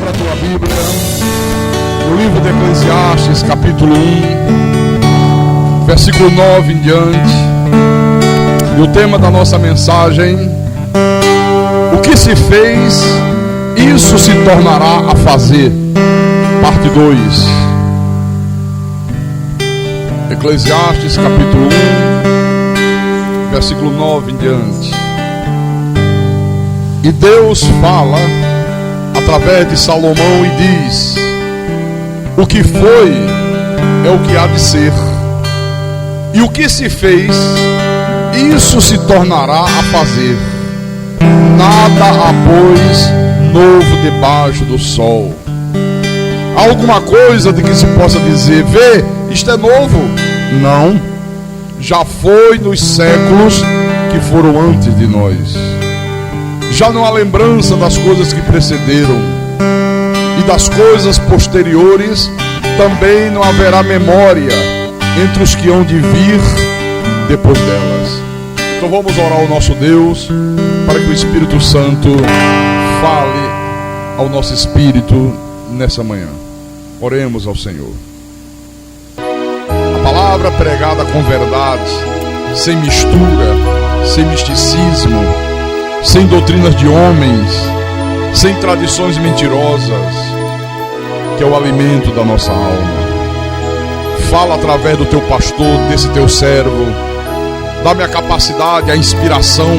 Abra a tua Bíblia no livro de Eclesiastes, capítulo 1, versículo 9 em diante. E o tema da nossa mensagem: o que se fez, isso se tornará a fazer. Parte 2. Eclesiastes, capítulo 1, versículo 9 em diante. E Deus fala através de Salomão e diz: o que foi é o que há de ser, e o que se fez, isso se tornará a fazer. Nada há, pois, novo debaixo do sol. Há alguma coisa de que se possa dizer: vê, isto é novo? Não, já foi nos séculos que foram antes de nós. Já não há lembrança das coisas que precederam, e das coisas posteriores também não haverá memória entre os que hão de vir depois delas. Então vamos orar ao nosso Deus, para que o Espírito Santo fale ao nosso espírito nessa manhã. Oremos ao Senhor. A palavra pregada com verdade, sem mistura, sem misticismo, sem doutrinas de homens, sem tradições mentirosas, que é o alimento da nossa alma. Fala através do teu pastor, desse teu servo. Dá-me a capacidade, a inspiração,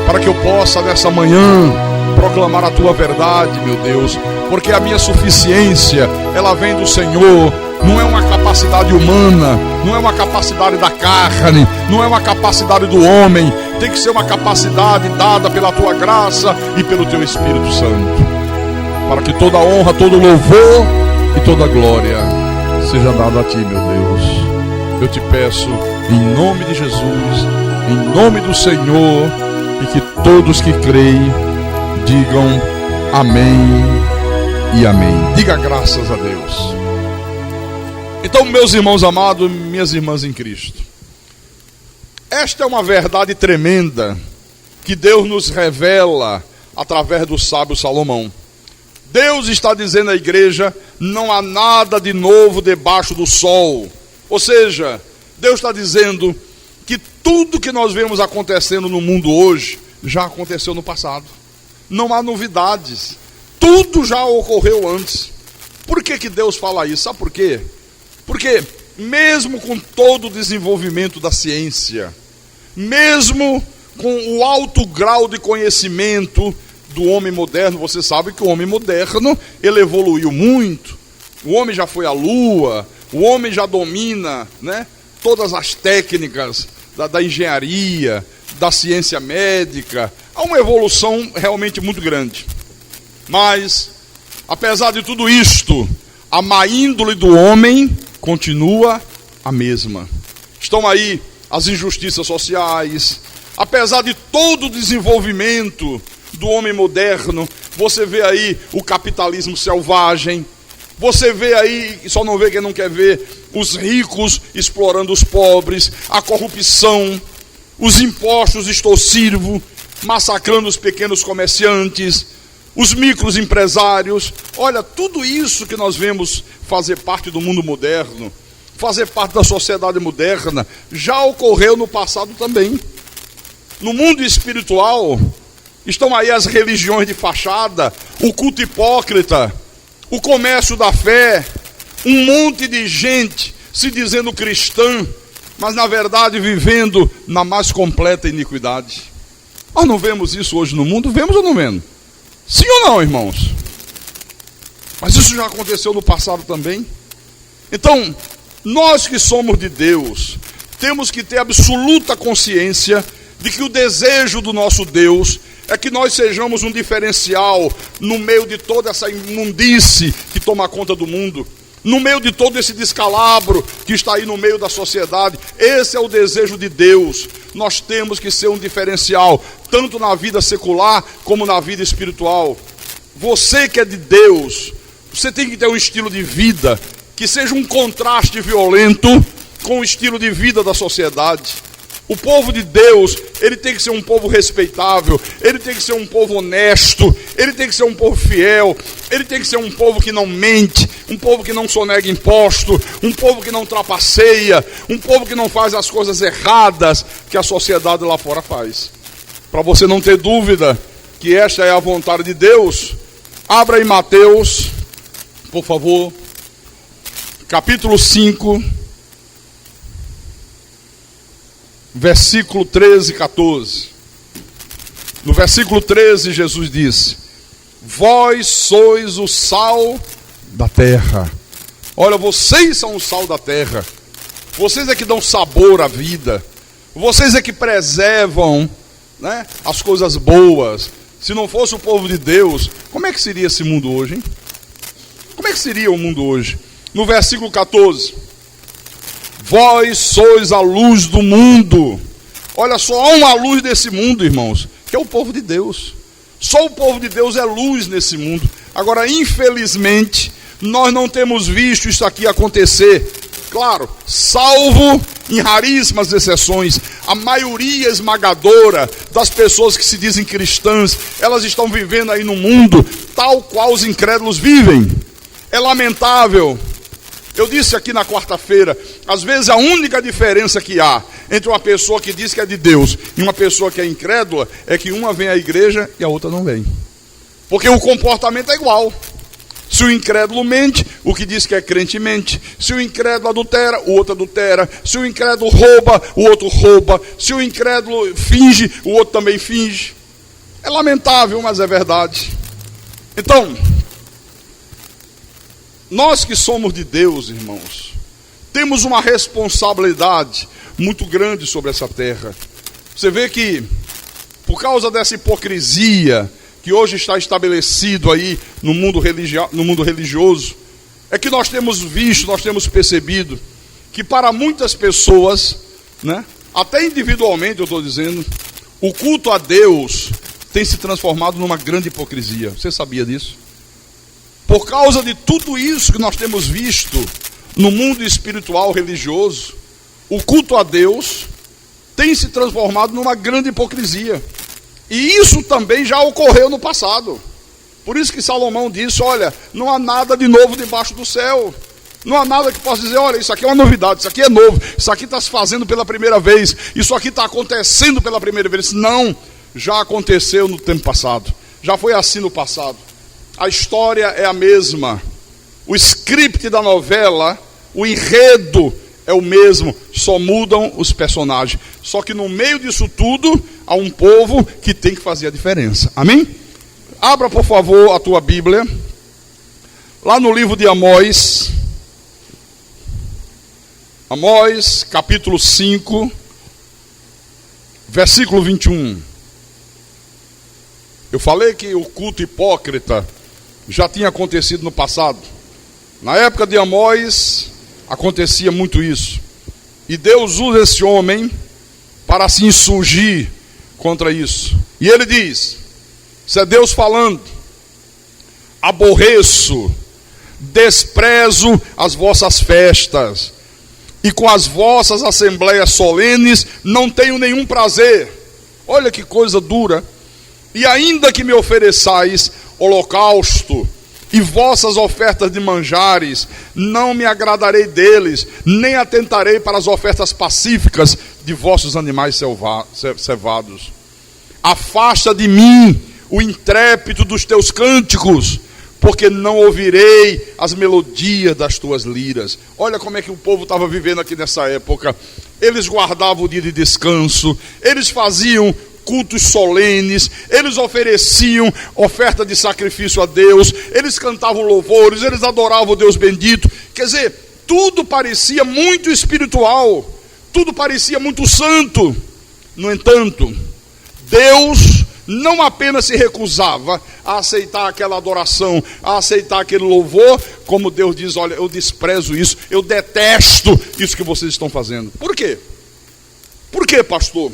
para que eu possa nessa manhã proclamar a tua verdade, meu Deus, porque a minha suficiência, ela vem do Senhor. Não é uma capacidade humana, não é uma capacidade da carne, não é uma capacidade do homem. Tem que ser uma capacidade dada pela tua graça e pelo teu Espírito Santo, para que toda honra, todo louvor e toda glória seja dada a ti, meu Deus. Eu te peço em nome de Jesus, em nome do Senhor, e que todos que creem digam amém e amém. Diga graças a Deus. Então, meus irmãos amados, minhas irmãs em Cristo, esta é uma verdade tremenda que Deus nos revela através do sábio Salomão. Deus está dizendo à igreja: não há nada de novo debaixo do sol. Ou seja, Deus está dizendo que tudo que nós vemos acontecendo no mundo hoje já aconteceu no passado. Não há novidades, tudo já ocorreu antes. Por que Deus fala isso? Sabe por quê? Porque mesmo com todo o desenvolvimento da ciência, mesmo com o alto grau de conhecimento do homem moderno, você sabe que o homem moderno, ele evoluiu muito. O homem já foi à lua, o homem já domina, né, todas as técnicas da engenharia, da ciência médica. Há uma evolução realmente muito grande. Mas, apesar de tudo isto, a má índole do homem continua a mesma. Estão aí as injustiças sociais. Apesar de todo o desenvolvimento do homem moderno, você vê aí o capitalismo selvagem. Você vê aí, só não vê quem não quer ver, os ricos explorando os pobres, a corrupção, os impostos extorsivos, massacrando os pequenos comerciantes, os microempresários. Olha, tudo isso que nós vemos fazer parte do mundo moderno, fazer parte da sociedade moderna, já ocorreu no passado também. No mundo espiritual, estão aí as religiões de fachada, o culto hipócrita, o comércio da fé, um monte de gente se dizendo cristã, mas na verdade vivendo na mais completa iniquidade. Nós não vemos isso hoje no mundo? Vemos ou não vemos? Sim ou não, irmãos? Mas isso já aconteceu no passado também. Então, nós que somos de Deus, temos que ter absoluta consciência de que o desejo do nosso Deus é que nós sejamos um diferencial no meio de toda essa imundície que toma conta do mundo, no meio de todo esse descalabro que está aí no meio da sociedade. Esse é o desejo de Deus. Nós temos que ser um diferencial, tanto na vida secular como na vida espiritual. Você que é de Deus, você tem que ter um estilo de vida que seja um contraste violento com o estilo de vida da sociedade. O povo de Deus, ele tem que ser um povo respeitável, ele tem que ser um povo honesto, ele tem que ser um povo fiel, Ele tem que ser um povo que não mente, um povo que não sonega imposto, um povo que não trapaceia, um povo que não faz as coisas erradas que a sociedade lá fora faz. Para você não ter dúvida que esta é a vontade de Deus, abra em Mateus, por favor, capítulo 5, versículo 13 e 14. No versículo 13, Jesus disse: vós sois o sal da terra. Olha, vocês são o sal da terra. Vocês é que dão sabor à vida. Vocês é que preservam, né, as coisas boas. Se não fosse o povo de Deus, como é que seria esse mundo hoje, hein? Como é que seria o mundo hoje? No versículo 14: vós sois a luz do mundo. Olha, só há uma luz desse mundo, irmãos, que é o povo de Deus. Só o povo de Deus é luz nesse mundo. Agora, infelizmente, nós não temos visto isso aqui acontecer. Claro, salvo em raríssimas exceções, a maioria esmagadora das pessoas que se dizem cristãs, elas estão vivendo aí no mundo tal qual os incrédulos vivem. É lamentável. Eu disse aqui na quarta-feira, às vezes a única diferença que há entre uma pessoa que diz que é de Deus e uma pessoa que é incrédula é que uma vem à igreja e a outra não vem. Porque o comportamento é igual. Se o incrédulo mente, o que diz que é crente mente. Se o incrédulo adultera, o outro adultera. Se o incrédulo rouba, o outro rouba. Se o incrédulo finge, o outro também finge. É lamentável, mas é verdade. Então, nós que somos de Deus, irmãos, temos uma responsabilidade muito grande sobre essa terra. Você vê que, por causa dessa hipocrisia que hoje está estabelecido aí no mundo religioso, é que nós temos visto, nós temos percebido que para muitas pessoas, né, até individualmente eu estou dizendo, o culto a Deus tem se transformado numa grande hipocrisia. Você sabia disso? Por causa de tudo isso que nós temos visto no mundo espiritual religioso, o culto a Deus tem se transformado numa grande hipocrisia. E isso também já ocorreu no passado. Por isso que Salomão disse: olha, não há nada de novo debaixo do céu. Não há nada que possa dizer: olha, isso aqui é uma novidade, isso aqui é novo, isso aqui está se fazendo pela primeira vez, isso aqui está acontecendo pela primeira vez. Não, já aconteceu no tempo passado, já foi assim no passado. A história é a mesma, o script da novela, o enredo é o mesmo, só mudam os personagens. Só que no meio disso tudo, há um povo que tem que fazer a diferença. Amém? Abra, por favor, a tua Bíblia, lá no livro de Amós. Amós, capítulo 5, versículo 21. Eu falei que o culto hipócrita já tinha acontecido no passado. Na época de Amós, acontecia muito isso. E Deus usa esse homem para se insurgir contra isso. E ele diz, isso é Deus falando: aborreço, desprezo as vossas festas, e com as vossas assembleias solenes não tenho nenhum prazer. Olha que coisa dura. E ainda que me ofereçais holocausto e vossas ofertas de manjares, não me agradarei deles, nem atentarei para as ofertas pacíficas de vossos animais cevados. Afasta de mim o intrépito dos teus cânticos, porque não ouvirei as melodias das tuas liras. Olha como é que o povo estava vivendo aqui nessa época. Eles guardavam o dia de descanso, eles faziam cultos solenes, eles ofereciam oferta de sacrifício a Deus, eles cantavam louvores, eles adoravam o Deus bendito. Quer dizer, tudo parecia muito espiritual, tudo parecia muito santo. No entanto, Deus não apenas se recusava a aceitar aquela adoração, a aceitar aquele louvor, como Deus diz: olha, eu desprezo isso, eu detesto isso que vocês estão fazendo. Por quê? Por quê, pastor?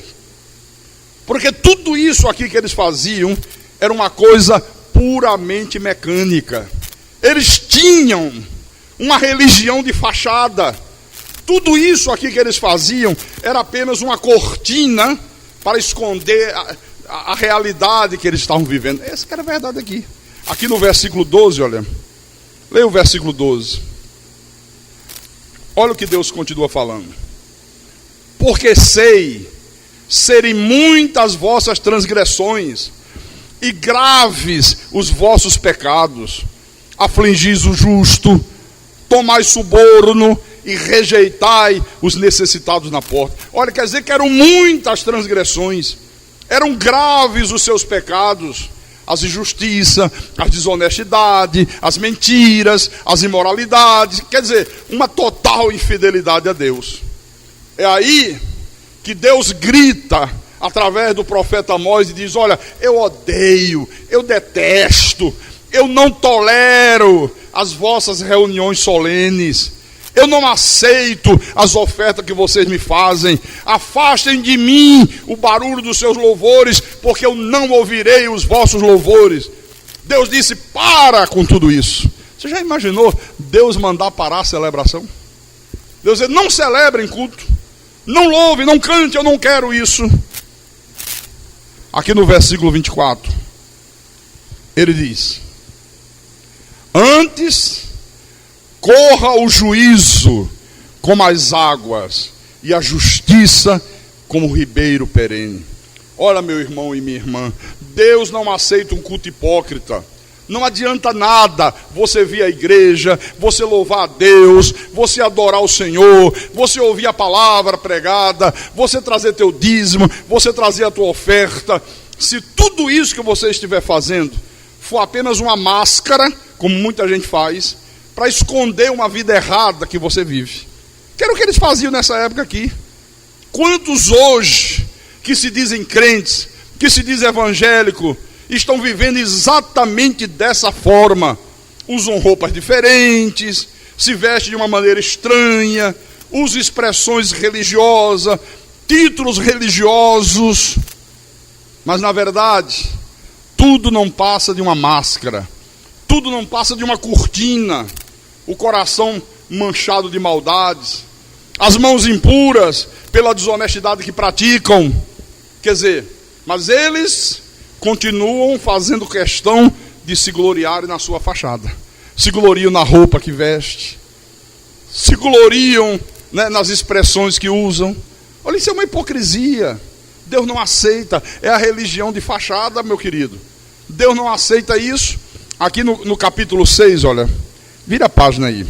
Porque tudo isso aqui que eles faziam era uma coisa puramente mecânica. Eles tinham uma religião de fachada. Tudo isso aqui que eles faziam era apenas uma cortina para esconder a realidade que eles estavam vivendo. Essa que era a verdade aqui. Aqui no versículo 12, olha. Leia o versículo 12. Olha o que Deus continua falando. Porque sei serem muitas vossas transgressões e graves os vossos pecados. Afligis o justo, tomai suborno e rejeitai os necessitados na porta. Olha, quer dizer que eram muitas transgressões, eram graves os seus pecados, as injustiças, a desonestidade, as mentiras, as imoralidades, quer dizer, uma total infidelidade a Deus. É aí que Deus grita através do profeta Amós e diz: olha, eu odeio, eu detesto, eu não tolero as vossas reuniões solenes, eu não aceito as ofertas que vocês me fazem. Afastem de mim o barulho dos seus louvores, porque eu não ouvirei os vossos louvores. Deus disse: para com tudo isso. Você já imaginou Deus mandar parar a celebração? Deus diz: não celebrem culto, não louve, não cante, eu não quero isso. Aqui no versículo 24, ele diz: antes corra o juízo como as águas, e a justiça como o ribeiro perene. Olha, meu irmão e minha irmã, Deus não aceita um culto hipócrita. Não adianta nada você vir à igreja, você louvar a Deus, você adorar o Senhor, você ouvir a palavra pregada, você trazer teu dízimo, você trazer a tua oferta. Se tudo isso que você estiver fazendo for apenas uma máscara, como muita gente faz, para esconder uma vida errada que você vive. Que era o que eles faziam nessa época aqui. Quantos hoje, que se dizem crentes, que se dizem evangélicos, estão vivendo exatamente dessa forma? Usam roupas diferentes, se vestem de uma maneira estranha, usam expressões religiosas, títulos religiosos, mas na verdade, tudo não passa de uma máscara, tudo não passa de uma cortina, o coração manchado de maldades, as mãos impuras pela desonestidade que praticam. Quer dizer, mas eles continuam fazendo questão de se gloriarem na sua fachada, se gloriam na roupa que veste, se gloriam, né, nas expressões que usam. Olha, isso é uma hipocrisia. Deus não aceita, é a religião de fachada, meu querido. Deus não aceita isso. Aqui no capítulo 6, olha, vira a página aí,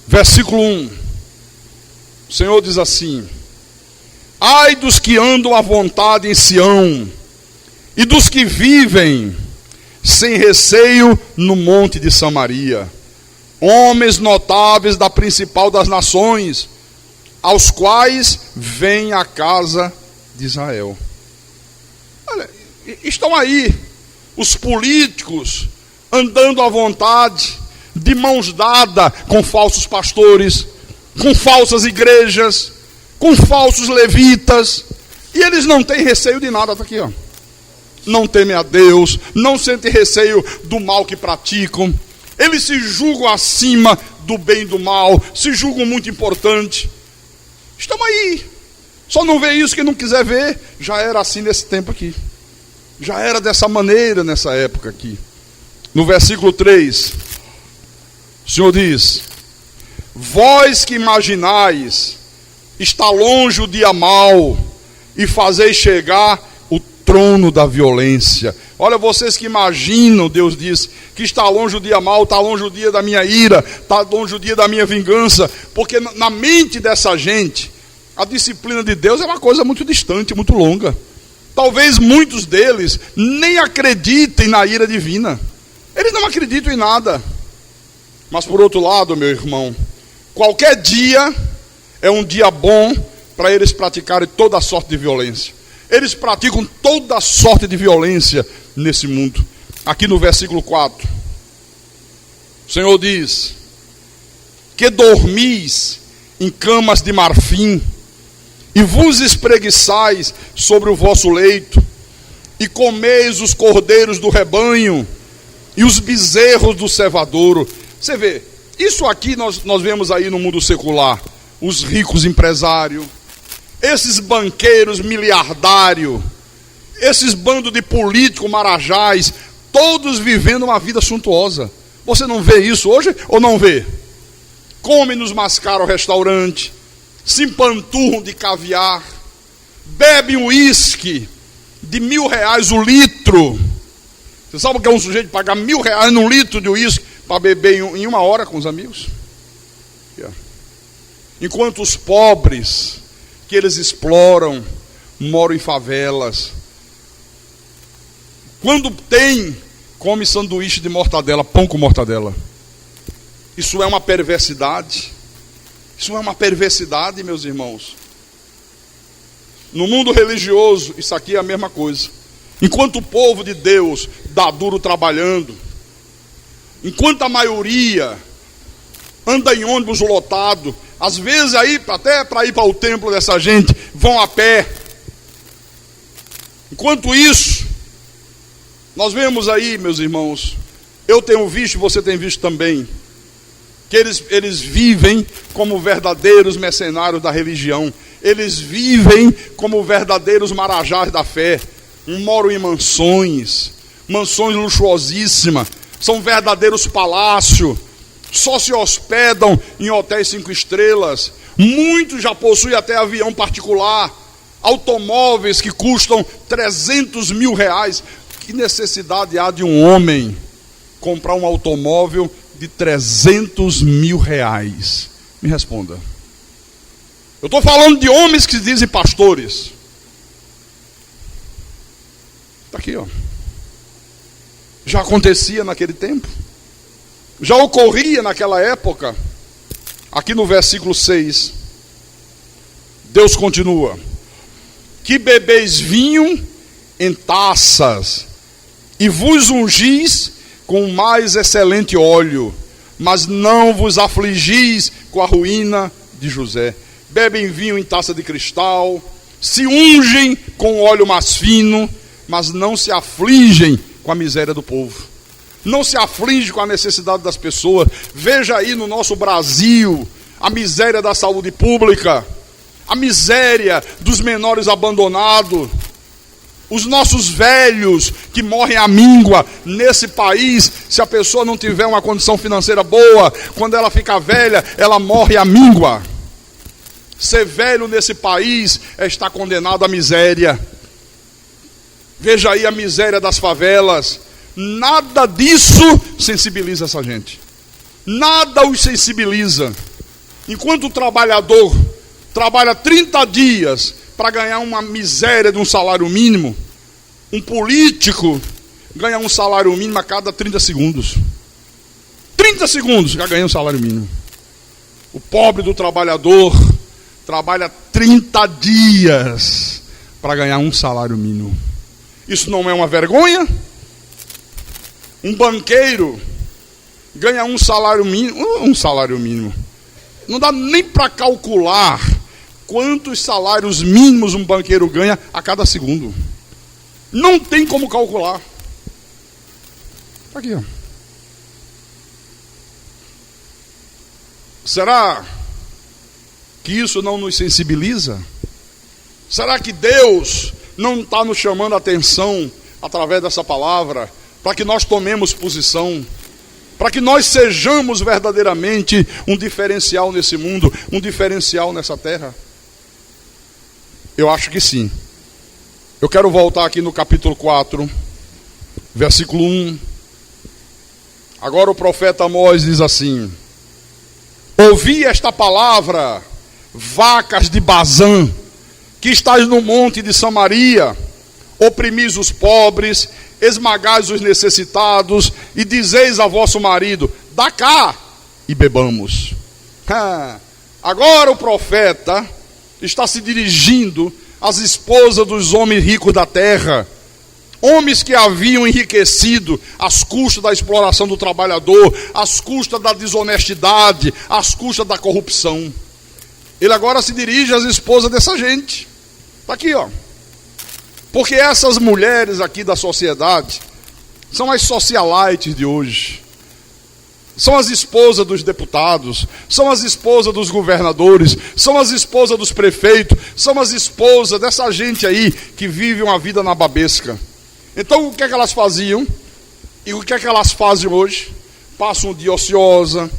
versículo 1, o Senhor diz assim: ai dos que andam à vontade em Sião, e dos que vivem sem receio no monte de Samaria, homens notáveis da principal das nações, aos quais vem a casa de Israel. Olha, estão aí os políticos andando à vontade, de mãos dadas com falsos pastores, com falsas igrejas, com falsos levitas, e eles não têm receio de nada. Está aqui, ó. Não temem a Deus, não sentem receio do mal que praticam, eles se julgam acima do bem e do mal, se julgam muito importante. Estão aí, só não vê isso quem não quiser ver. Já era assim nesse tempo aqui, já era dessa maneira nessa época aqui. No versículo 3, o Senhor diz: vós que imaginais está longe o dia mau, e fazeis chegar o trono da violência. Olha, vocês que imaginam, Deus diz, que está longe o dia mau, está longe o dia da minha ira, está longe o dia da minha vingança, porque na mente dessa gente, a disciplina de Deus é uma coisa muito distante, muito longa. Talvez muitos deles nem acreditem na ira divina, eles não acreditam em nada. Mas por outro lado, meu irmão, qualquer dia é um dia bom para eles praticarem toda sorte de violência. Eles praticam toda sorte de violência nesse mundo. Aqui no versículo 4, o Senhor diz: que dormis em camas de marfim, e vos espreguiçais sobre o vosso leito, e comeis os cordeiros do rebanho, e os bezerros do cevadouro. Você vê, isso aqui nós vemos aí no mundo secular. Os ricos empresários, esses banqueiros miliardários, esses bandos de políticos marajás, Todos vivendo uma vida suntuosa. Você não vê isso hoje ou não vê? Come nos mais caros restaurantes, se empanturram de caviar, bebe um uísque de R$1.000 o litro. Você sabe o que é um sujeito pagar R$1.000 num litro de uísque para beber em 1 hora com os amigos? Enquanto os pobres que eles exploram moram em favelas. Quando tem, come sanduíche de mortadela, pão com mortadela. Isso é uma perversidade. Isso é uma perversidade, meus irmãos. No mundo religioso, isso aqui é a mesma coisa. Enquanto o povo de Deus dá duro trabalhando, enquanto a maioria anda em ônibus lotado, às vezes aí, até para ir para o templo dessa gente, vão a pé. Enquanto isso, nós vemos aí, meus irmãos, eu tenho visto, você tem visto também, que eles vivem como verdadeiros mercenários da religião. Eles vivem como verdadeiros marajás da fé. Moram em mansões luxuosíssimas, são verdadeiros palácios, só se hospedam em hotéis 5 estrelas. Muitos já possuem até avião particular, automóveis que custam R$300 mil. Que necessidade há de um homem comprar um automóvel de R$300 mil? Me responda. Eu estou falando de homens que se dizem pastores. Está aqui, ó. Já acontecia naquele tempo. Já ocorria naquela época. Aqui no versículo 6. Deus continua. Que bebeis vinho em taças, e vos ungis com o mais excelente óleo, mas não vos afligis com a ruína de José. Bebem vinho em taça de cristal, se ungem com óleo mais fino, mas não se afligem com a miséria do povo. Não se aflige com a necessidade das pessoas. Veja aí no nosso Brasil a miséria da saúde pública, a miséria dos menores abandonados, os nossos velhos que morrem à míngua nesse país. Se a pessoa não tiver uma condição financeira boa, quando ela fica velha, ela morre à míngua. Ser velho nesse país é estar condenado à miséria. Veja aí a miséria das favelas. Nada disso sensibiliza essa gente. Nada os sensibiliza. Enquanto o trabalhador trabalha 30 dias para ganhar uma miséria de um salário mínimo, um político ganha um salário mínimo a cada 30 segundos. 30 segundos já ganha um salário mínimo. O pobre do trabalhador trabalha 30 dias para ganhar um salário mínimo. Isso não é uma vergonha? Um banqueiro ganha um salário mínimo. Não dá nem para calcular quantos salários mínimos um banqueiro ganha a cada segundo. Não tem como calcular. Está aqui, ó. Será que isso não nos sensibiliza? Será que Deus não está nos chamando a atenção através dessa palavra para que nós tomemos posição? Para que nós sejamos verdadeiramente um diferencial nesse mundo, um diferencial nessa terra? Eu acho que sim. Eu quero voltar aqui no capítulo 4, versículo 1. Agora o profeta Amós diz assim: ouvi esta palavra, vacas de Bazã, que estáis no monte de Samaria, oprimis os pobres, esmagais os necessitados, e dizeis a vosso marido: dá cá e bebamos. Agora o profeta está se dirigindo às esposas dos homens ricos da terra, homens que haviam enriquecido às custas da exploração do trabalhador, às custas da desonestidade, às custas da corrupção. Ele agora se dirige às esposas dessa gente. Está aqui, ó. Porque essas mulheres aqui da sociedade são as socialites de hoje. São as esposas dos deputados, são as esposas dos governadores, são as esposas dos prefeitos, são as esposas dessa gente aí que vive uma vida nababesca. Então o que é que elas faziam? E o que é que elas fazem hoje? Passam um dia ociosa,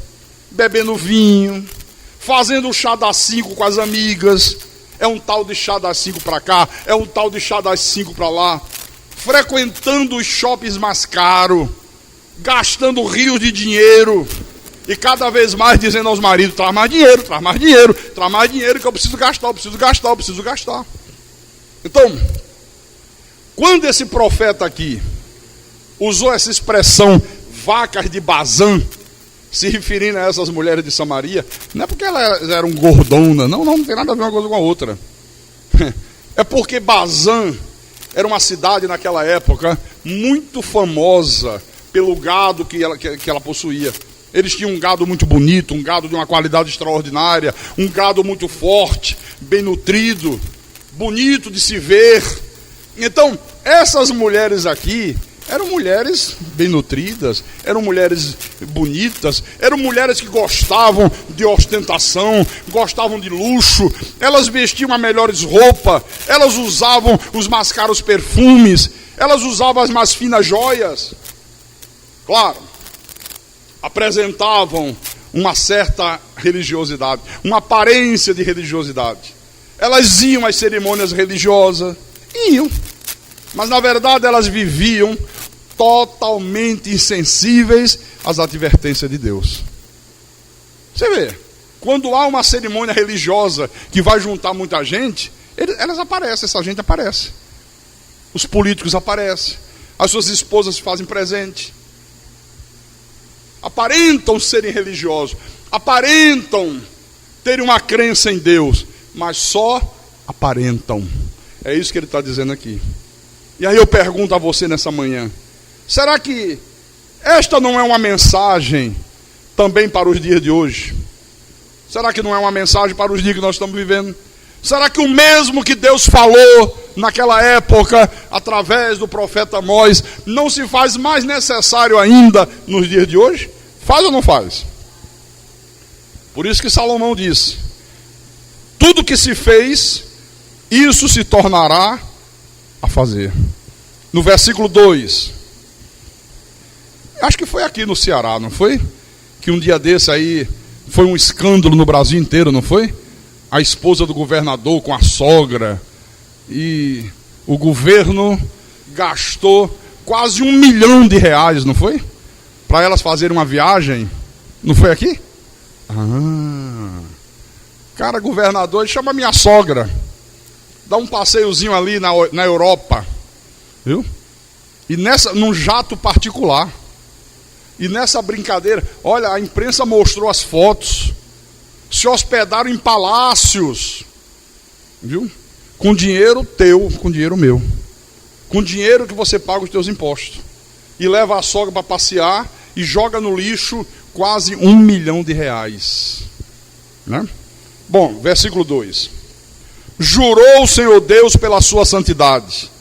bebendo vinho, fazendo o chá das 5 com as amigas. É um tal de chá das 5 para cá, é um tal de chá das 5 para lá. Frequentando os shoppings mais caros, gastando rios de dinheiro. E cada vez mais dizendo aos maridos: traz mais dinheiro, traz mais dinheiro, traz mais dinheiro que eu preciso gastar, eu preciso gastar, eu preciso gastar. Então, quando esse profeta aqui usou essa expressão vacas de Bazã, se referindo a essas mulheres de Samaria, não é porque elas eram gordonas, não tem nada a ver uma coisa com a outra. É porque Bazã era uma cidade naquela época muito famosa pelo gado que ela possuía. Eles tinham um gado muito bonito, um gado de uma qualidade extraordinária, um gado muito forte, bem nutrido, bonito de se ver. Então, essas mulheres aqui eram mulheres bem nutridas, eram mulheres bonitas, eram mulheres que gostavam de ostentação, gostavam de luxo, elas vestiam as melhores roupas, elas usavam os mais caros perfumes, elas usavam as mais finas joias. Claro, apresentavam uma certa religiosidade, uma aparência de religiosidade. Elas iam às cerimônias religiosas, mas na verdade elas viviam totalmente insensíveis às advertências de Deus. Você vê, quando há uma cerimônia religiosa que vai juntar muita gente, elas aparecem, essa gente aparece. Os políticos aparecem, as suas esposas se fazem presente. Aparentam serem religiosos, aparentam terem uma crença em Deus, mas só aparentam. É isso que ele está dizendo aqui. E aí eu pergunto a você nessa manhã: será que esta não é uma mensagem também para os dias de hoje? Será que não é uma mensagem para os dias que nós estamos vivendo? Será que o mesmo que Deus falou naquela época, através do profeta Amós, não se faz mais necessário ainda nos dias de hoje? Faz ou não faz? Por isso que Salomão disse: tudo que se fez, isso se tornará a fazer. No versículo 2, acho que foi aqui no Ceará, não foi? Que um dia desse aí foi um escândalo no Brasil inteiro, não foi? A esposa do governador com a sogra, e o governo gastou quase R$1 milhão, não foi? Para elas fazerem uma viagem. Não foi aqui? Cara, governador, chama minha sogra, dá um passeiozinho ali na Europa, viu? E num jato particular. E nessa brincadeira, olha, a imprensa mostrou as fotos. Se hospedaram em palácios, viu? Com dinheiro teu, com dinheiro meu, com dinheiro que você paga os teus impostos. E leva a sogra para passear e joga no lixo quase R$1 milhão, né? Bom, versículo 2: jurou o Senhor Deus pela sua santidade,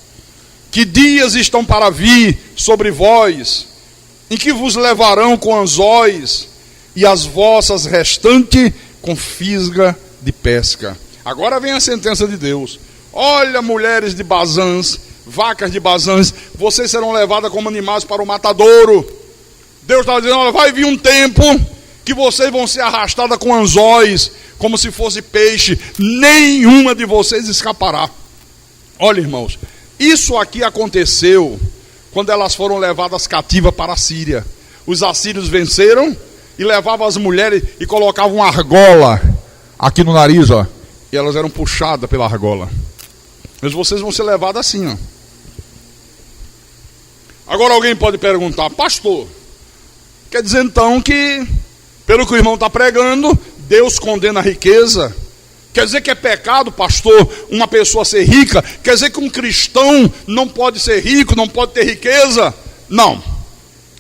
que dias estão para vir sobre vós, em que vos levarão com anzóis, e as vossas restantes com fisga de pesca. Agora vem a sentença de Deus: olha, mulheres de Bazãs, vacas de Bazãs, vocês serão levadas como animais para o matadouro. Deus está dizendo: olha, vai vir um tempo que vocês vão ser arrastadas com anzóis, como se fosse peixe, nenhuma de vocês escapará. Olha, irmãos, isso aqui aconteceu quando elas foram levadas cativas para a Síria. Os assírios venceram e levavam as mulheres e colocavam uma argola aqui no nariz, ó, e elas eram puxadas pela argola. Mas vocês vão ser levadas assim, ó. Agora alguém pode perguntar: pastor, quer dizer então que, pelo que o irmão está pregando, Deus condena a riqueza? Quer dizer que é pecado, pastor, uma pessoa ser rica? Quer dizer que um cristão não pode ser rico, não pode ter riqueza? Não.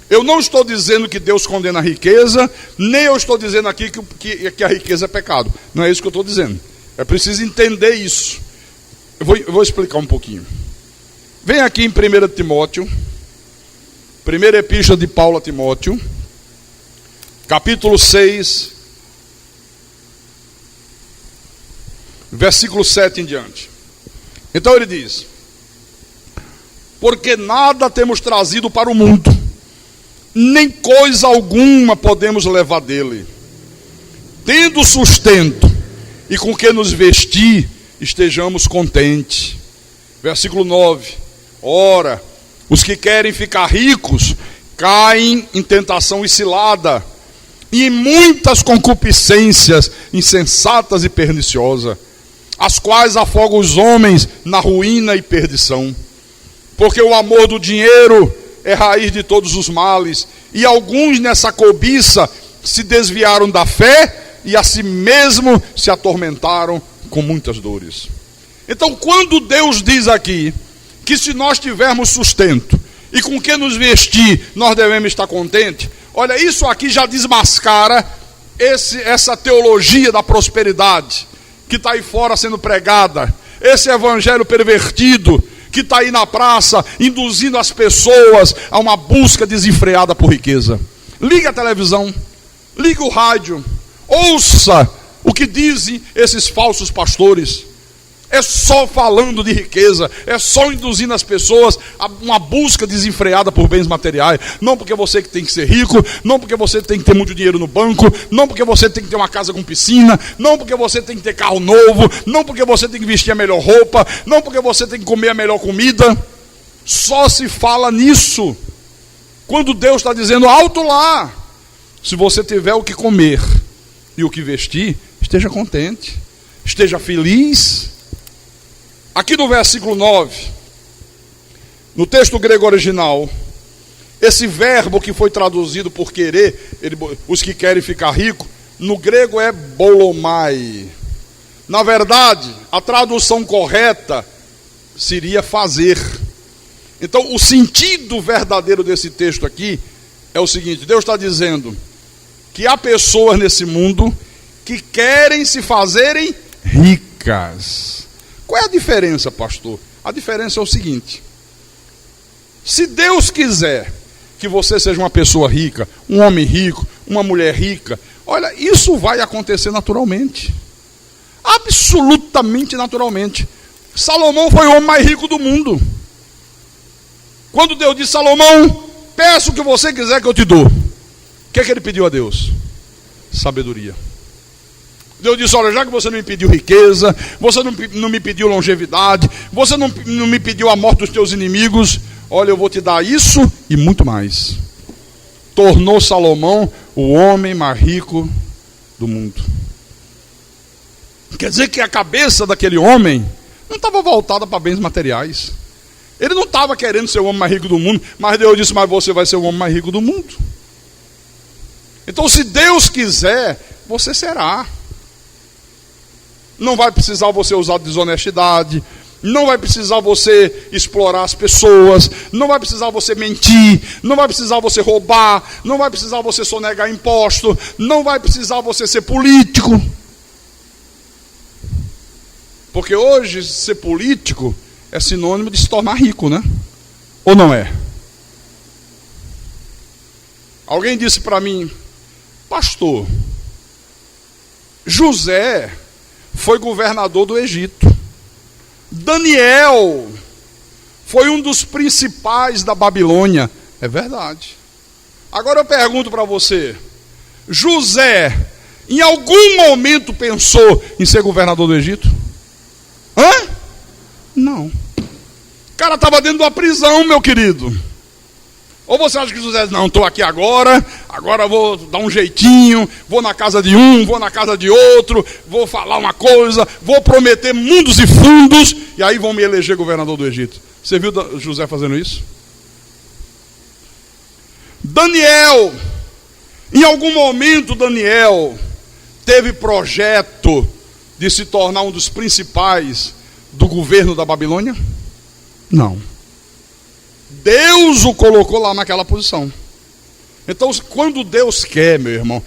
Eu não estou dizendo que Deus condena a riqueza, nem eu estou dizendo aqui que a riqueza é pecado. Não é isso que eu estou dizendo. É preciso entender isso. Eu vou explicar um pouquinho. Vem aqui em 1 Timóteo, primeira epístola de Paulo a Timóteo, capítulo 6, versículo 7 em diante. Então ele diz: porque nada temos trazido para o mundo, nem coisa alguma podemos levar dele. Tendo sustento e com que nos vestir, estejamos contentes. Versículo 9. Ora, os que querem ficar ricos caem em tentação e cilada, e em muitas concupiscências insensatas e perniciosas, as quais afogam os homens na ruína e perdição. Porque o amor do dinheiro é raiz de todos os males, e alguns nessa cobiça se desviaram da fé e a si mesmo se atormentaram com muitas dores. Então, quando Deus diz aqui que se nós tivermos sustento e com que nos vestir, nós devemos estar contentes, olha, isso aqui já desmascara essa teologia da prosperidade que está aí fora sendo pregada, esse evangelho pervertido que está aí na praça, induzindo as pessoas a uma busca desenfreada por riqueza. Ligue a televisão, ligue o rádio, ouça o que dizem esses falsos pastores. É só falando de riqueza, é só induzindo as pessoas a uma busca desenfreada por bens materiais. Não porque você tem que ser rico, não porque você tem que ter muito dinheiro no banco, não porque você tem que ter uma casa com piscina, não porque você tem que ter carro novo, não porque você tem que vestir a melhor roupa, não porque você tem que comer a melhor comida. Só se fala nisso. Quando Deus está dizendo alto lá, se você tiver o que comer e o que vestir, esteja contente, esteja feliz. Aqui no versículo 9, no texto grego original, esse verbo que foi traduzido por querer, os que querem ficar ricos, no grego é bolomai. Na verdade, a tradução correta seria fazer. Então, o sentido verdadeiro desse texto aqui é o seguinte: Deus está dizendo que há pessoas nesse mundo que querem se fazerem ricas. Qual é a diferença, pastor? A diferença é o seguinte: se Deus quiser que você seja uma pessoa rica, um homem rico, uma mulher rica, olha, isso vai acontecer naturalmente. Absolutamente naturalmente. Salomão foi o homem mais rico do mundo. Quando Deus disse: Salomão, peço o que você quiser que eu te dou, o que é que ele pediu a Deus? Sabedoria. Deus disse: olha, já que você não me pediu riqueza, você não me pediu longevidade, você não me pediu a morte dos teus inimigos, olha, eu vou te dar isso e muito mais. Tornou Salomão o homem mais rico do mundo. Quer dizer que a cabeça daquele homem não estava voltada para bens materiais. Ele não estava querendo ser o homem mais rico do mundo, mas Deus disse: mas você vai ser o homem mais rico do mundo. Então, se Deus quiser, você será. Não vai precisar você usar desonestidade, não vai precisar você explorar as pessoas, não vai precisar você mentir, não vai precisar você roubar, não vai precisar você sonegar imposto, não vai precisar você ser político. Porque hoje ser político é sinônimo de se tornar rico, né? Ou não é? Alguém disse para mim: pastor, José foi governador do Egito. Daniel foi um dos principais da Babilônia. É verdade. Agora eu pergunto para você: José, em algum momento pensou em ser governador do Egito? Hã? Não. O cara estava dentro de uma prisão, meu querido. Ou você acha que José, não, estou aqui agora vou dar um jeitinho, vou na casa de um, vou na casa de outro, vou falar uma coisa, vou prometer mundos e fundos, e aí vão me eleger governador do Egito. Você viu José fazendo isso? Daniel, em algum momento Daniel teve projeto de se tornar um dos principais do governo da Babilônia? Não. Deus o colocou lá naquela posição. Então, quando Deus quer, meu irmão,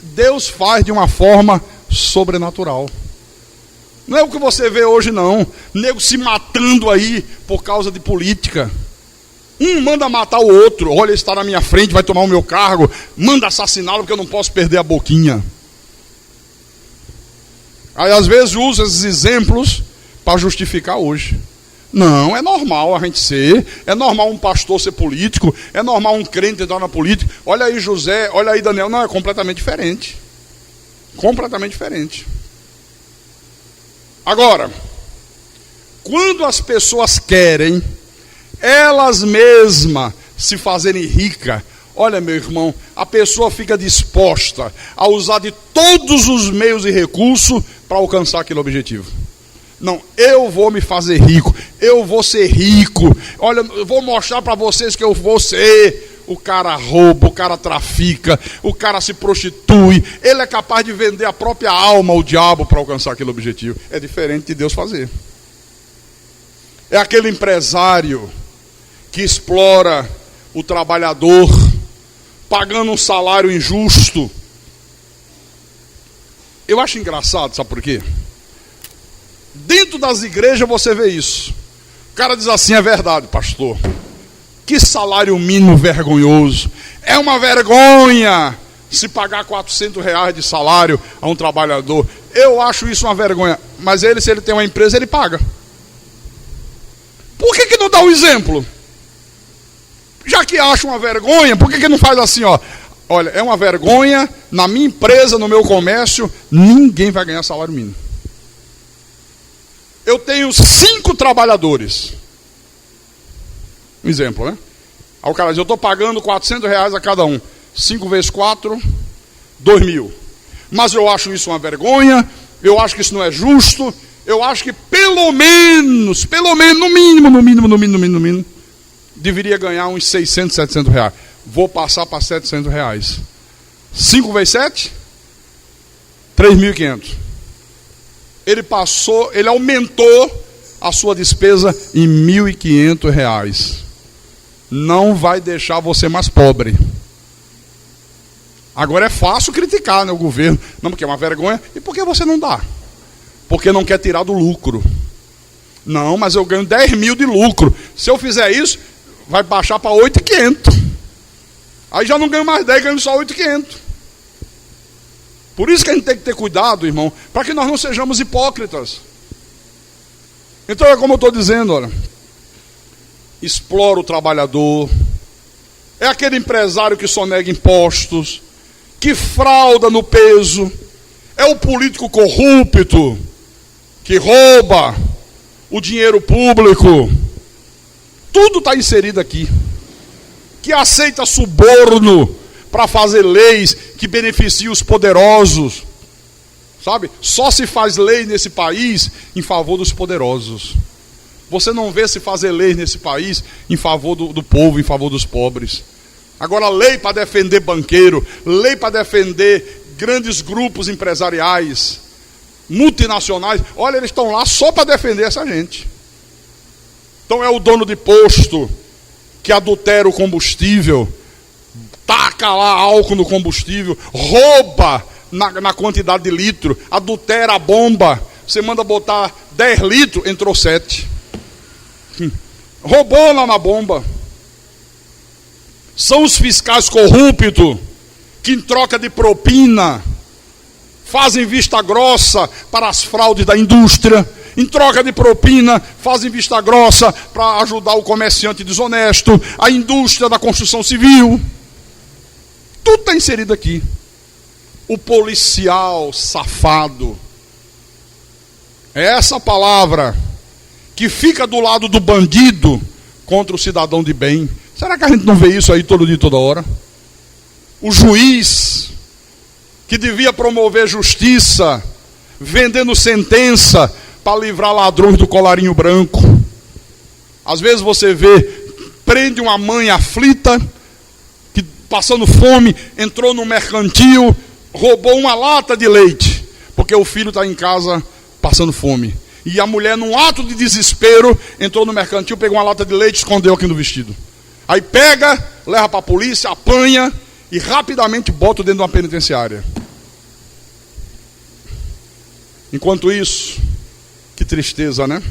Deus faz de uma forma sobrenatural. Não é o que você vê hoje, não. Nego se matando aí por causa de política. Um manda matar o outro. Olha, ele está na minha frente, vai tomar o meu cargo. Manda assassiná-lo porque eu não posso perder a boquinha. Aí às vezes usa esses exemplos para justificar hoje. Não, é normal a gente ser, é normal um pastor ser político, é normal um crente entrar na política. Olha aí José, olha aí Daniel, não, é completamente diferente. Completamente diferente. Agora, quando as pessoas querem, elas mesmas se fazerem ricas, olha meu irmão, a pessoa fica disposta a usar de todos os meios e recursos para alcançar aquele objetivo. Não, eu vou me fazer rico, eu vou ser rico, olha, eu vou mostrar para vocês que eu vou ser. O cara rouba, o cara trafica, o cara se prostitui, ele é capaz de vender a própria alma ao diabo para alcançar aquele objetivo. É diferente de Deus fazer. É aquele empresário que explora o trabalhador, pagando um salário injusto. Eu acho engraçado, sabe por quê? Dentro das igrejas você vê isso. O cara diz assim, é verdade, pastor. Que salário mínimo vergonhoso. É uma vergonha se pagar R$400 de salário a um trabalhador. Eu acho isso uma vergonha. Mas ele, se ele tem uma empresa, ele paga. Por que não dá um exemplo? Já que acha uma vergonha, por que não faz assim, ó? Olha, é uma vergonha, na minha empresa, no meu comércio, ninguém vai ganhar salário mínimo. Eu tenho 5 trabalhadores. Um exemplo, né? Aí o cara diz, eu estou pagando R$400 a cada um. 5 vezes 4, 2.000. Mas eu acho isso uma vergonha, eu acho que isso não é justo, eu acho que pelo menos, no mínimo, deveria ganhar uns 600, 700 reais. Vou passar para 700 reais. 5 vezes 7? 3.500. Ele aumentou a sua despesa em R$1.500. Não vai deixar você mais pobre. Agora é fácil criticar, né, o governo. Não, porque é uma vergonha. E por que você não dá? Porque não quer tirar do lucro. Não, mas eu ganho 10.000 de lucro. Se eu fizer isso, vai baixar para 8.500. Aí já não ganho mais 10, ganho só 8.500. Por isso que a gente tem que ter cuidado, irmão, para que nós não sejamos hipócritas. Então é como eu estou dizendo, olha. Explora o trabalhador. É aquele empresário que sonega impostos, que frauda no peso. É o político corrupto, que rouba o dinheiro público. Tudo está inserido aqui. Que aceita suborno para fazer leis que beneficiam os poderosos. Sabe? Só se faz lei nesse país em favor dos poderosos. Você não vê se fazer lei nesse país em favor do povo, em favor dos pobres. Agora, lei para defender banqueiro, lei para defender grandes grupos empresariais, multinacionais. Olha, eles estão lá só para defender essa gente. Então é o dono de posto que adultera o combustível, taca lá álcool no combustível, rouba na quantidade de litro, adultera a bomba. Você manda botar 10 litros, entrou 7. Roubou lá na bomba. São os fiscais corruptos que em troca de propina fazem vista grossa para as fraudes da indústria. Em troca de propina fazem vista grossa para ajudar o comerciante desonesto, a indústria da construção civil. Tudo está inserido aqui. O policial safado. É essa palavra que fica do lado do bandido contra o cidadão de bem. Será que a gente não vê isso aí todo dia, toda hora? O juiz, que devia promover justiça, vendendo sentença para livrar ladrões do colarinho branco. Às vezes você vê, prende uma mãe aflita, que passando fome, entrou no mercantil, roubou uma lata de leite, porque o filho está em casa passando fome. E a mulher, num ato de desespero, entrou no mercantil, pegou uma lata de leite e escondeu aqui no vestido. Aí pega, leva para a polícia, apanha e rapidamente bota dentro de uma penitenciária. Enquanto isso, que tristeza, né?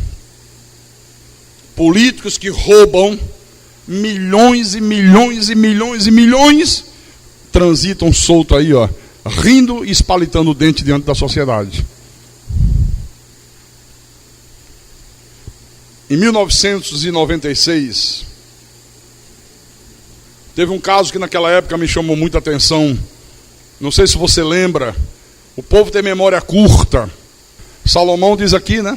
Políticos que roubam milhões e milhões e milhões e milhões, transitam solto aí, ó, rindo e espalitando o dente diante da sociedade. Em 1996, teve um caso que naquela época me chamou muita atenção. Não sei se você lembra. O povo tem memória curta. Salomão diz aqui, né?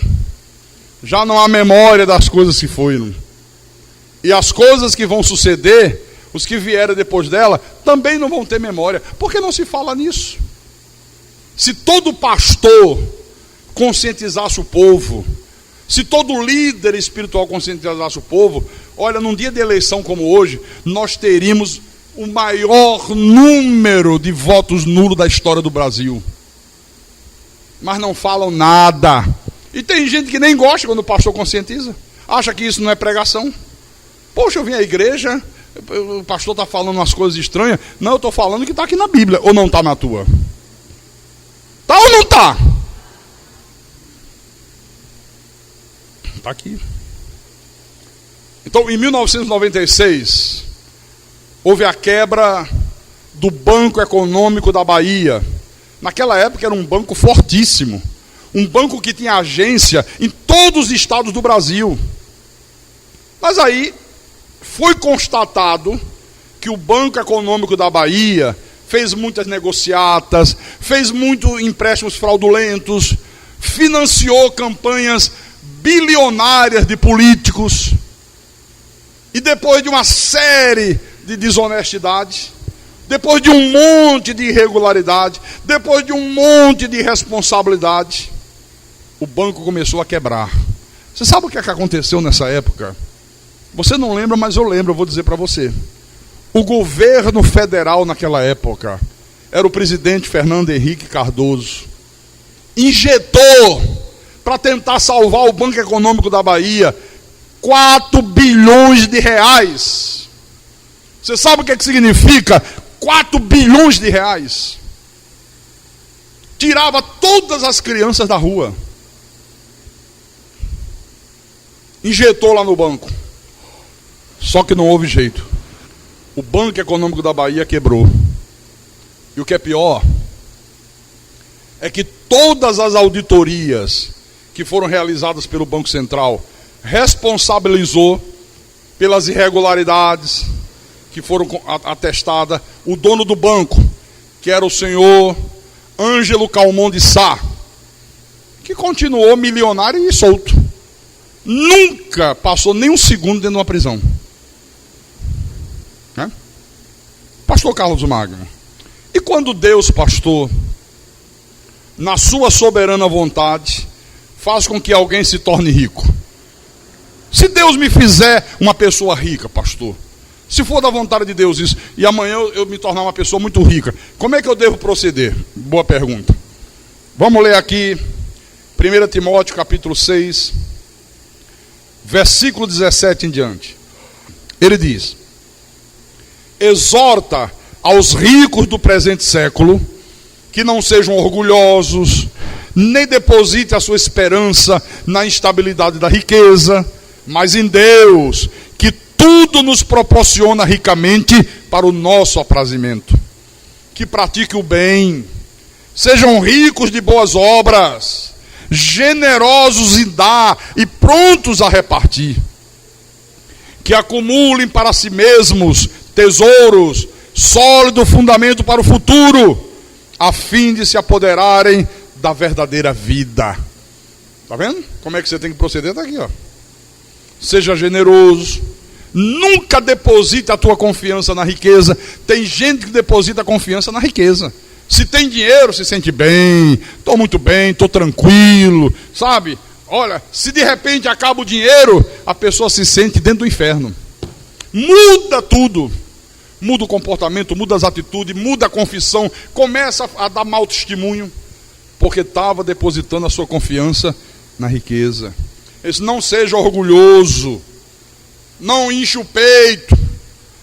Já não há memória das coisas que foram. E as coisas que vão suceder, os que vieram depois dela, também não vão ter memória. Por que não se fala nisso? Se todo pastor conscientizasse o povo, se todo líder espiritual conscientizasse o povo, olha, num dia de eleição como hoje, nós teríamos o maior número de votos nulos da história do Brasil. Mas não falam nada. E tem gente que nem gosta quando o pastor conscientiza. Acha que isso não é pregação. Poxa, eu vim à igreja, o pastor está falando umas coisas estranhas. Não, eu estou falando que está aqui na Bíblia. Ou não está na tua? Está ou não está? Está aqui. Então, em 1996, houve a quebra do Banco Econômico da Bahia. Naquela época era um banco fortíssimo. Um banco que tinha agência em todos os estados do Brasil. Mas aí foi constatado que o Banco Econômico da Bahia fez muitas negociatas, fez muitos empréstimos fraudulentos, financiou campanhas bilionárias de políticos. E depois de uma série de desonestidades, depois de um monte de irregularidade, depois de um monte de irresponsabilidade, o banco começou a quebrar. Você sabe o que aconteceu nessa época? Você não lembra, mas eu lembro, eu vou dizer para você. O governo federal naquela época, era o presidente Fernando Henrique Cardoso, injetou, para tentar salvar o Banco Econômico da Bahia, 4 bilhões de reais. Você sabe o que significa 4 bilhões de reais? Tirava todas as crianças da rua. Injetou lá no banco. Só que não houve jeito. O Banco Econômico da Bahia quebrou. E o que é pior é que todas as auditorias que foram realizadas pelo Banco Central responsabilizou pelas irregularidades que foram atestadas o dono do banco, que era o senhor Ângelo Calmon de Sá, que continuou milionário e solto. Nunca passou nem um segundo dentro de uma prisão. Pastor Carlos Magno. E quando Deus, pastor, na sua soberana vontade, faz com que alguém se torne rico? Se Deus me fizer uma pessoa rica, pastor, se for da vontade de Deus isso, e amanhã eu me tornar uma pessoa muito rica, como é que eu devo proceder? Boa pergunta. Vamos ler aqui 1 Timóteo capítulo 6, versículo 17 em diante. Ele diz: exorta aos ricos do presente século que não sejam orgulhosos, nem deposite a sua esperança na instabilidade da riqueza, mas em Deus, que tudo nos proporciona ricamente para o nosso aprazimento. Que pratique o bem, sejam ricos de boas obras, generosos em dar e prontos a repartir. Que acumulem para si mesmos tesouros, sólido fundamento para o futuro, a fim de se apoderarem da verdadeira vida. Está vendo? Como é que você tem que proceder? Está aqui, ó. Seja generoso. Nunca deposite a tua confiança na riqueza. Tem gente que deposita a confiança na riqueza. Se tem dinheiro, se sente bem. Estou muito bem, estou tranquilo. Sabe? Olha, se de repente acaba o dinheiro, a pessoa se sente dentro do inferno. Muda tudo. Muda o comportamento, muda as atitudes, muda a confissão. Começa a dar mau testemunho. Porque estava depositando a sua confiança na riqueza. Esse não seja orgulhoso. Não enche o peito.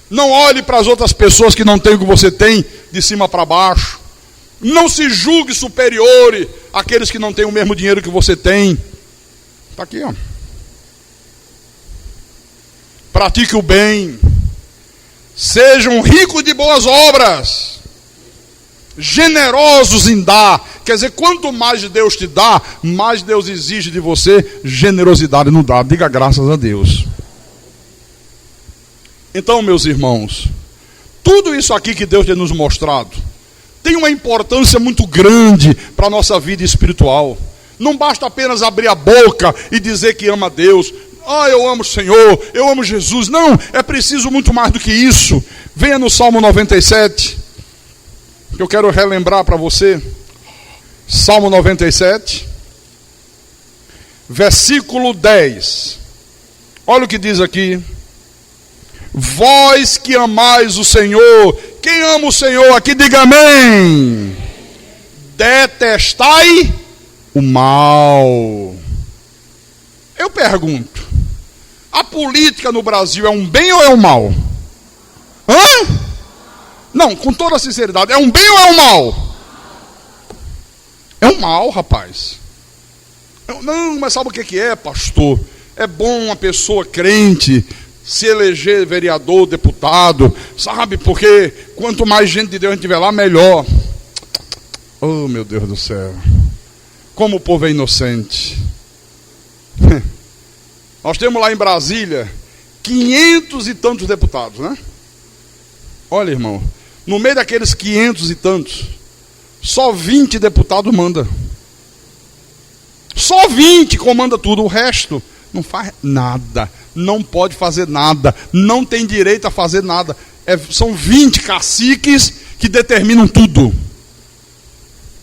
Não olhe para as outras pessoas que não têm o que você tem, de cima para baixo. Não se julgue superior àqueles que não têm o mesmo dinheiro que você tem. Está aqui, ó. Pratique o bem. Sejam ricos de boas obras. Generosos em dar. Quer dizer, quanto mais Deus te dá, mais Deus exige de você generosidade no dar. Diga graças a Deus. Então, meus irmãos, tudo isso aqui que Deus tem nos mostrado tem uma importância muito grande para a nossa vida espiritual. Não basta apenas abrir a boca e dizer que ama a Deus. Eu amo o Senhor, eu amo Jesus. Não, é preciso muito mais do que isso. Venha no Salmo 97, que eu quero relembrar para você. Salmo 97, versículo 10. Olha o que diz aqui. Vós que amais o Senhor, quem ama o Senhor aqui, diga amém. Detestai o mal. Eu pergunto, a política no Brasil é um bem ou é um mal? Não, com toda sinceridade, é um bem ou é um mal? É um mal, rapaz. Não, mas sabe o que é, pastor? É bom uma pessoa crente se eleger vereador, deputado, sabe? Porque quanto mais gente de Deus a gente tiver lá, melhor. Oh, meu Deus do céu. Como o povo é inocente. Nós temos lá em Brasília 500 e tantos deputados, né? Olha, irmão, no meio daqueles 500 e tantos, só 20 deputados manda. Só 20 comanda tudo, o resto não faz nada, não pode fazer nada, não tem direito a fazer nada. São 20 caciques que determinam tudo.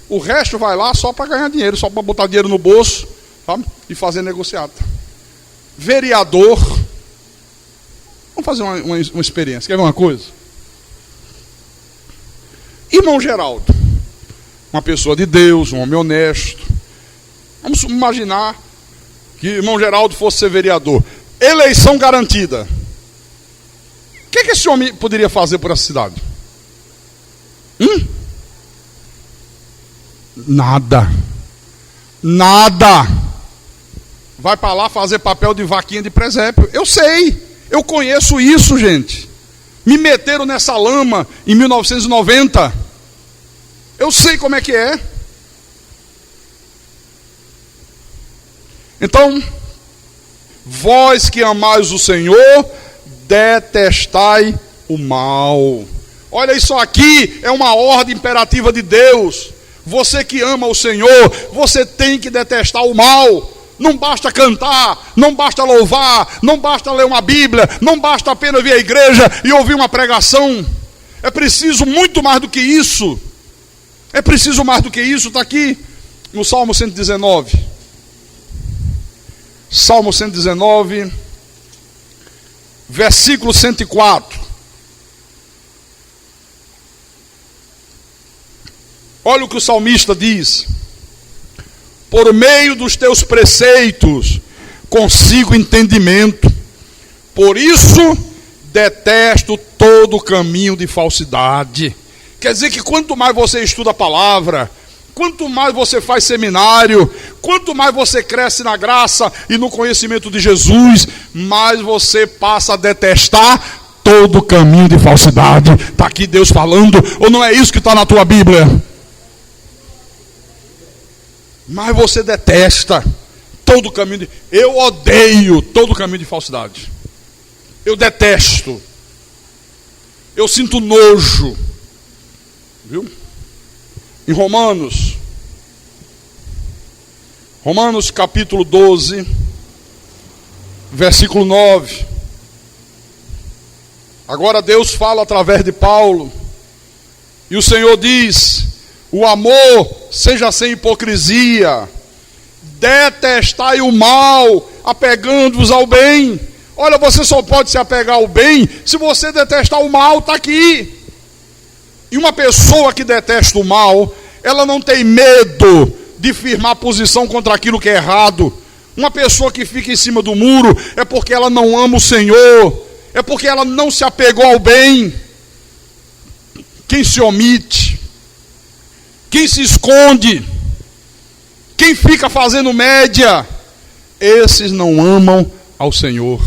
O resto vai lá só para ganhar dinheiro, só para botar dinheiro no bolso, sabe? E fazer negociata. Vereador. Vamos fazer uma experiência. Quer ver uma coisa? Irmão Geraldo, uma pessoa de Deus, um homem honesto. Vamos imaginar que irmão Geraldo fosse ser vereador. Eleição garantida. O que esse homem poderia fazer por essa cidade? Nada. Nada. Vai para lá fazer papel de vaquinha de presépio. Eu sei. Eu conheço isso, gente. Me meteram nessa lama em 1990. Eu sei como é que é. Então, vós que amais o Senhor, detestai o mal. Olha, isso aqui é uma ordem imperativa de Deus. Você que ama o Senhor, você tem que detestar o mal. Não basta cantar, não basta louvar, não basta ler uma Bíblia, não basta apenas vir à igreja e ouvir uma pregação. É preciso muito mais do que isso. É preciso mais do que isso, está aqui no Salmo 119. Salmo 119, versículo 104. Olha o que o salmista diz. Por meio dos teus preceitos consigo entendimento. Por isso detesto todo caminho de falsidade. Quer dizer que quanto mais você estuda a palavra, quanto mais você faz seminário, quanto mais você cresce na graça e no conhecimento de Jesus, mais você passa a detestar todo caminho de falsidade. Está aqui Deus falando, ou não é isso que está na tua Bíblia? Mas você detesta todo caminho de... Eu odeio todo caminho de falsidade. Eu detesto. Eu sinto nojo. Viu? Em Romanos capítulo 12, versículo 9. Agora Deus fala através de Paulo. E o Senhor diz: o amor seja sem hipocrisia. Detestai o mal, apegando-vos ao bem. Olha, você só pode se apegar ao bem se você detestar o mal, está aqui. E uma pessoa que detesta o mal, ela não tem medo de firmar posição contra aquilo que é errado. Uma pessoa que fica em cima do muro é porque ela não ama o Senhor, é porque ela não se apegou ao bem. Quem se omite, quem se esconde, quem fica fazendo média, esses não amam ao Senhor.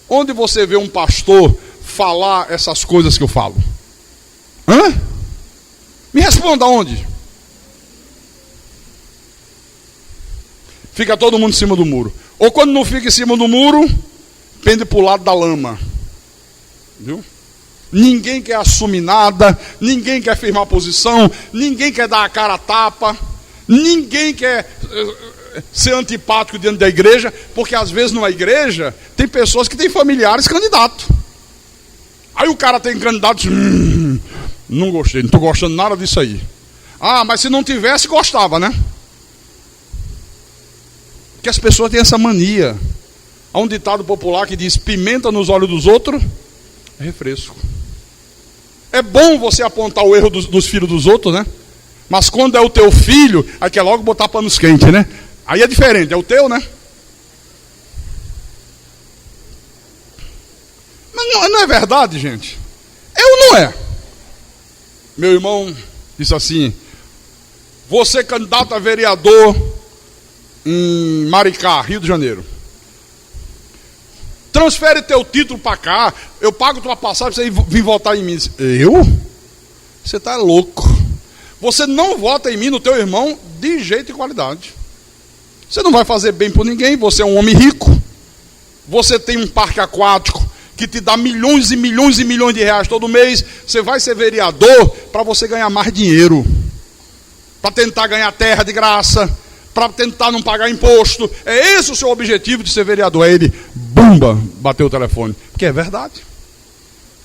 Onde você vê um pastor falar essas coisas que eu falo? Me responda onde? fica todo mundo em cima do muro. Ou quando não fica em cima do muro, pende para o lado da lama. Viu? Ninguém quer assumir nada, ninguém quer firmar posição, ninguém quer dar a cara a tapa, ninguém quer ser antipático diante da igreja, porque às vezes numa igreja tem pessoas que têm familiares candidatos. Aí o cara tem candidatos, não gostei, não estou gostando nada disso aí. Ah, mas se não tivesse, gostava, né? Porque as pessoas têm essa mania. Há um ditado popular que diz: pimenta nos olhos dos outros é refresco. É bom você apontar o erro dos filhos dos outros, né? Mas quando é o teu filho, aí quer logo botar panos quentes, né? Aí é diferente, é o teu, né? Mas não é verdade, gente? É ou não é? Meu irmão disse assim: você candidato a vereador em Maricá, Rio de Janeiro, transfere teu título para cá, eu pago tua passagem para você vir votar em mim. Eu? Você está louco. Você não vota em mim, no teu irmão, de jeito e qualidade. Você não vai fazer bem por ninguém, você é um homem rico. Você tem um parque aquático que te dá milhões e milhões e milhões de reais todo mês. Você vai ser vereador para você ganhar mais dinheiro, para tentar ganhar terra de graça, para tentar não pagar imposto. É esse o seu objetivo de ser vereador. Aí ele, bumba, bateu o telefone. Porque é verdade.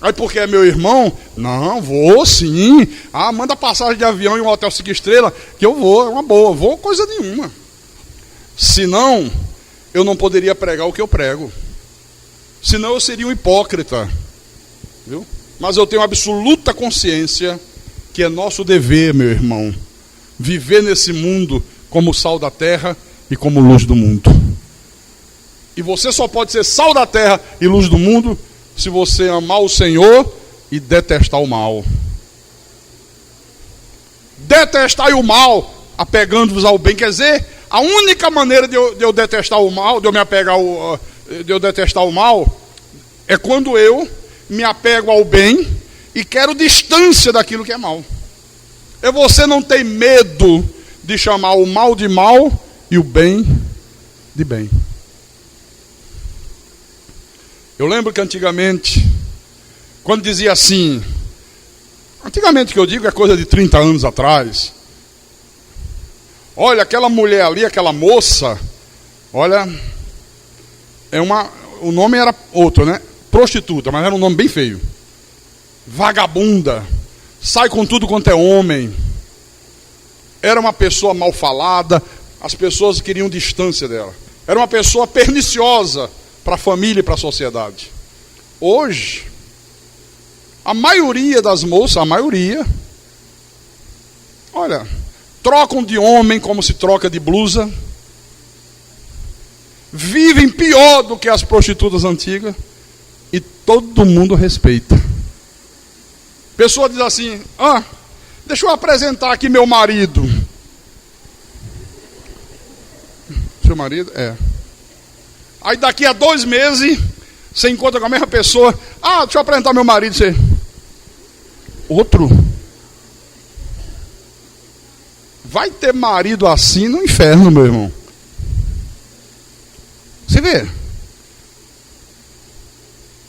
Aí porque é meu irmão? Não, vou sim. Ah, manda passagem de avião em um hotel 5 estrelas, que eu vou, é uma boa. Vou coisa nenhuma. Senão, eu não poderia pregar o que eu prego. Senão eu seria um hipócrita. Viu? Mas eu tenho absoluta consciência que é nosso dever, meu irmão, viver nesse mundo como sal da terra e como luz do mundo. E você só pode ser sal da terra e luz do mundo se você amar o Senhor e detestar o mal. Detestar o mal, apegando-vos ao bem. Quer dizer, a única maneira de eu detestar o mal, de eu me apegar de eu detestar o mal, é quando eu me apego ao bem e quero distância daquilo que é mal. É você não ter medo de chamar o mal de mal e o bem de bem. Eu lembro que antigamente, quando dizia assim, antigamente que eu digo é coisa de 30 anos atrás, olha, aquela mulher ali, aquela moça, olha, o nome era outro, né? Prostituta, mas era um nome bem feio. Vagabunda, sai com tudo quanto é homem. Era uma pessoa mal falada, as pessoas queriam distância dela. Era uma pessoa perniciosa para a família e para a sociedade. Hoje, a maioria das moças, olha, trocam de homem como se troca de blusa, vivem pior do que as prostitutas antigas e todo mundo respeita. Pessoa diz assim: deixa eu apresentar aqui meu marido. Seu marido? É. Aí daqui a 2 meses, você encontra com a mesma pessoa. Deixa eu apresentar meu marido. Você... Outro. Vai ter marido assim no inferno, meu irmão. Você vê?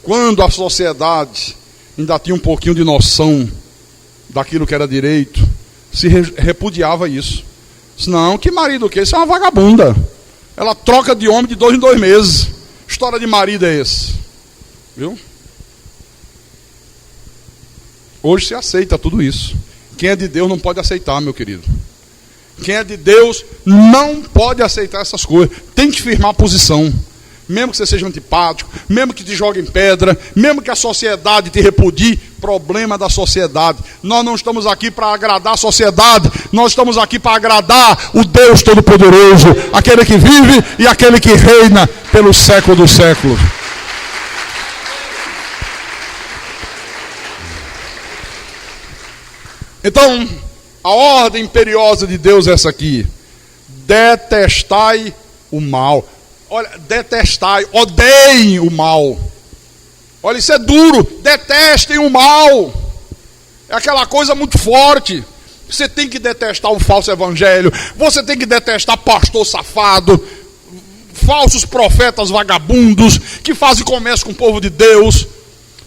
Quando a sociedade ainda tinha um pouquinho de noção daquilo que era direito, se repudiava isso. Não, que marido o quê? Isso é uma vagabunda. Ela troca de homem de 2 em 2 meses. História de marido é esse? Viu? Hoje se aceita tudo isso. Quem é de Deus não pode aceitar, meu querido. Quem é de Deus não pode aceitar essas coisas. Tem que firmar a posição. Mesmo que você seja antipático, mesmo que te joguem pedra, mesmo que a sociedade te repudie, problema da sociedade. Nós não estamos aqui para agradar a sociedade, nós estamos aqui para agradar o Deus Todo-Poderoso, aquele que vive e aquele que reina pelo século dos séculos. Então, a ordem imperiosa de Deus é essa aqui: detestai o mal. Olha, detestai, odeiem o mal. Olha, isso é duro. Detestem o mal. É aquela coisa muito forte. Você tem que detestar o falso evangelho. Você tem que detestar pastor safado, falsos profetas vagabundos que fazem comércio com o povo de Deus.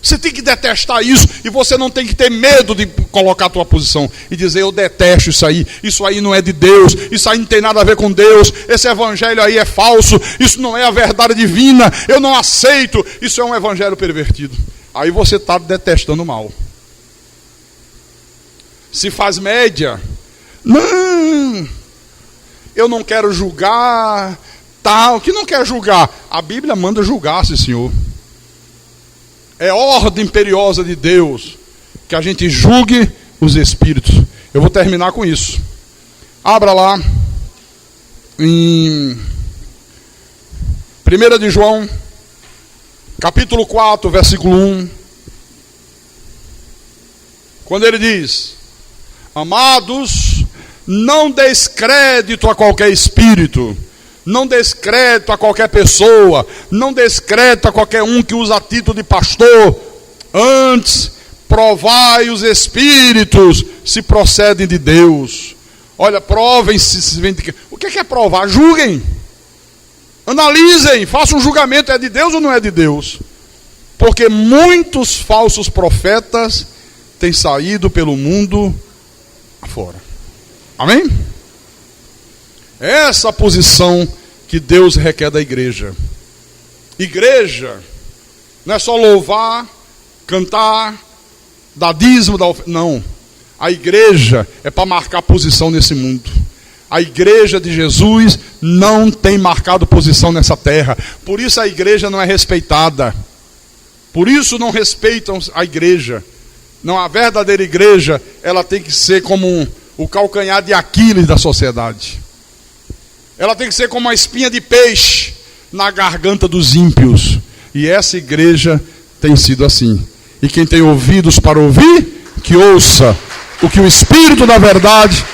Você tem que detestar isso, e você não tem que ter medo de colocar a tua posição e dizer: eu detesto isso aí não é de Deus, isso aí não tem nada a ver com Deus, esse evangelho aí é falso, isso não é a verdade divina, eu não aceito, isso é um evangelho pervertido. Aí você está detestando o mal. Se faz média, não, eu não quero julgar, tal, que não quer julgar? A Bíblia manda julgar, sim, senhor. É ordem imperiosa de Deus que a gente julgue os espíritos. Eu vou terminar com isso. Abra lá em 1 de João, capítulo 4, versículo 1. Quando ele diz: amados, não deis crédito a qualquer espírito, não des crédito a qualquer pessoa, não des crédito a qualquer um que usa título de pastor. Antes, provai os espíritos se procedem de Deus. Olha, provem se vem de... O que é provar? Julguem, analisem, façam um julgamento. É de Deus ou não é de Deus? Porque muitos falsos profetas têm saído pelo mundo afora. Amém? Essa posição que Deus requer da igreja. Igreja não é só louvar, cantar, dar dízimo, não. A igreja é para marcar posição nesse mundo. A igreja de Jesus não tem marcado posição nessa terra. Por isso a igreja não é respeitada. Por isso não respeitam a igreja. Não, a verdadeira igreja, ela tem que ser como o calcanhar de Aquiles da sociedade. Ela tem que ser como uma espinha de peixe na garganta dos ímpios. E essa igreja tem sido assim. E quem tem ouvidos para ouvir, que ouça o que o Espírito da verdade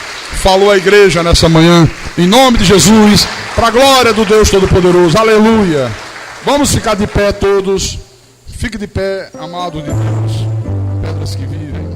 falou à igreja nessa manhã. Em nome de Jesus, para a glória do Deus Todo-Poderoso. Aleluia. Vamos ficar de pé todos. Fique de pé, amado de Deus. Pedras que vivem.